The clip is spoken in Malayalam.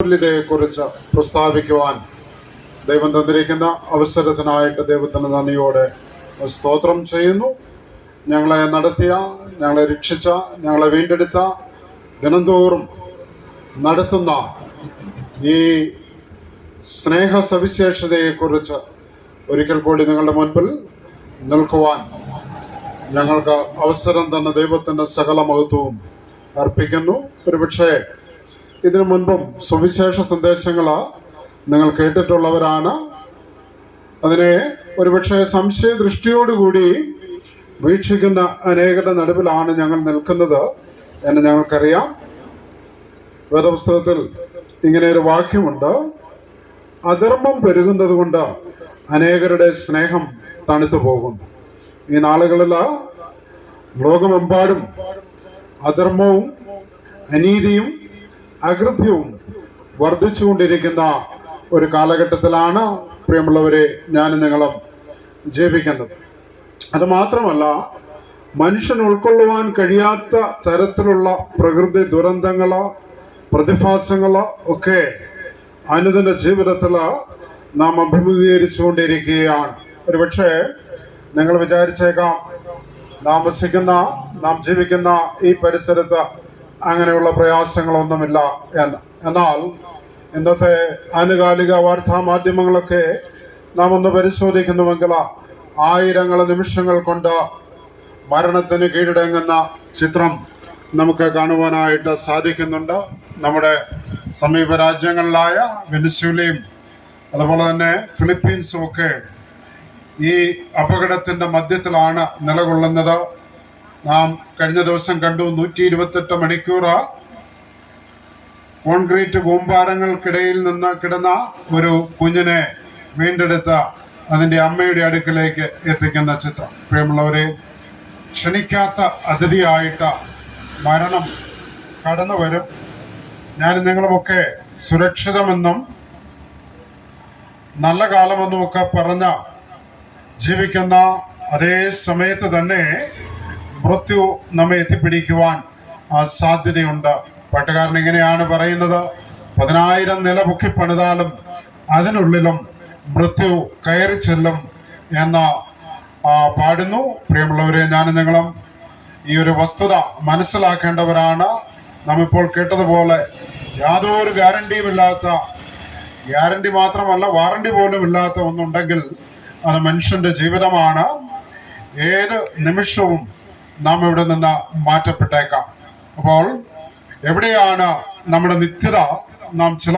അതുല്യതയെക്കുറിച്ച് പ്രസ്താവിക്കുവാൻ ദൈവം തന്നിരിക്കുന്ന അവസരത്തിനായിട്ട് ദൈവത്തിന് നന്ദിയോടെ സ്തോത്രം ചെയ്യുന്നു. ഞങ്ങളെ നടത്തിയ, ഞങ്ങളെ രക്ഷിച്ച, ഞങ്ങളെ വീണ്ടെടുത്ത, ദിനംതോറും നടത്തുന്ന ഈ സ്നേഹ സവിശേഷതയെക്കുറിച്ച് ഒരിക്കൽ കൂടി നിങ്ങളുടെ മുൻപിൽ നിൽക്കുവാൻ ഞങ്ങൾക്ക് അവസരം തന്ന ദൈവത്തിൻ്റെ സകല മഹത്വവും അർപ്പിക്കുന്നു. ഒരുപക്ഷെ ഇതിനു മുൻപും സുവിശേഷ സന്ദേശങ്ങൾ നിങ്ങൾ കേട്ടിട്ടുള്ളവരാണ്. അതിനെ ഒരുപക്ഷെ സംശയദൃഷ്ടിയോടുകൂടി വീക്ഷിക്കുന്ന അനേകരുടെ നടുവിലാണ് ഞങ്ങൾ നിൽക്കുന്നത് എന്ന് ഞങ്ങൾക്കറിയാം. വേദപുസ്തകത്തിൽ ഇങ്ങനെ ഒരു വാക്യമുണ്ട്: അധർമ്മം പെരുകുന്നത് കൊണ്ട് അനേകരുടെ സ്നേഹം തണുത്തു പോകുന്നു. ഈ നാളുകളിൽ ലോകമെമ്പാടും അധർമ്മവും അനീതിയും അകൃത്യവും വർദ്ധിച്ചുകൊണ്ടിരിക്കുന്ന ഒരു കാലഘട്ടത്തിലാണ് പ്രിയമുള്ളവരെ ഞാനും നിങ്ങളും ജീവിക്കുന്നത്. അത് മാത്രമല്ല, മനുഷ്യൻ ഉൾക്കൊള്ളുവാൻ കഴിയാത്ത തരത്തിലുള്ള പ്രകൃതി ദുരന്തങ്ങൾ, പ്രതിഭാസങ്ങൾ ഒക്കെ അനുദിന ജീവിതത്തിൽ നാം അഭിമുഖീകരിച്ചുകൊണ്ടിരിക്കുകയാണ്. ഒരുപക്ഷെ നിങ്ങൾ വിചാരിച്ചേക്കാം, നാം ജീവിക്കുന്ന ഈ പരിസരത്ത് അങ്ങനെയുള്ള പ്രയാസങ്ങളൊന്നുമില്ല എന്ന്. എന്നാൽ ഇന്നത്തെ ആനുകാലിക വാർത്താ മാധ്യമങ്ങളൊക്കെ നാം ഒന്ന് പരിശോധിക്കുന്നുവെങ്കിൽ ആയിരങ്ങൾ നിമിഷങ്ങൾ കൊണ്ട് മരണത്തിന് കീഴടങ്ങുന്ന ചിത്രം നമുക്ക് കാണുവാനായിട്ട് സാധിക്കുന്നുണ്ട്. നമ്മുടെ സമീപ രാജ്യങ്ങളിലായ വെനസ്വേലയും അതുപോലെ തന്നെ ഫിലിപ്പീൻസും ഒക്കെ ഈ അപകടത്തിൻ്റെ മധ്യത്തിലാണ് നിലകൊള്ളുന്നത്. നാം കഴിഞ്ഞ ദിവസം കണ്ടു, 128 മണിക്കൂർ കോൺക്രീറ്റ് കൂമ്പാരങ്ങൾക്കിടയിൽ നിന്ന് കിടന്ന ഒരു കുഞ്ഞിനെ വീണ്ടെടുത്ത് അതിൻ്റെ അമ്മയുടെ അടുക്കിലേക്ക് എത്തിക്കുന്ന ചിത്രം. പ്രിയമുള്ളവരെ, ക്ഷണിക്കാത്ത അതിഥിയായിട്ട് മരണം കടന്നു വരും. ഞാനും നിങ്ങളുമൊക്കെ സുരക്ഷിതമെന്നും നല്ല കാലമെന്നും ഒക്കെ പറഞ്ഞ് ജീവിക്കുന്ന അതേ സമയത്ത് തന്നെ മൃത്യു നമ്മെ എത്തിപ്പിടിക്കുവാൻ സാധ്യതയുണ്ട്. പാട്ടുകാരൻ ഇങ്ങനെയാണ് പറയുന്നത്: 10,000 നില പൊക്കിപ്പണിതാലും അതിനുള്ളിലും മൃത്യു കയറി ചെല്ലും എന്ന് പാടുന്നു. പ്രിയമുള്ളവരെ, ഞാനും നിങ്ങളും ഈ ഒരു വസ്തുത മനസ്സിലാക്കേണ്ടവരാണ്. നാം ഇപ്പോൾ കേട്ടതുപോലെ യാതൊരു ഗ്യാരണ്ടി മാത്രമല്ല, വാറണ്ടി പോലും ഇല്ലാത്ത ഒന്നുണ്ടെങ്കിൽ അത് മനുഷ്യന്റെ ജീവിതമാണ്. ഏത് നിമിഷവും നാം ഇവിടെ നിന്ന് മാറ്റപ്പെട്ടേക്കാം. അപ്പോൾ എവിടെയാണ് നമ്മുടെ നിത്യത? നാം ചില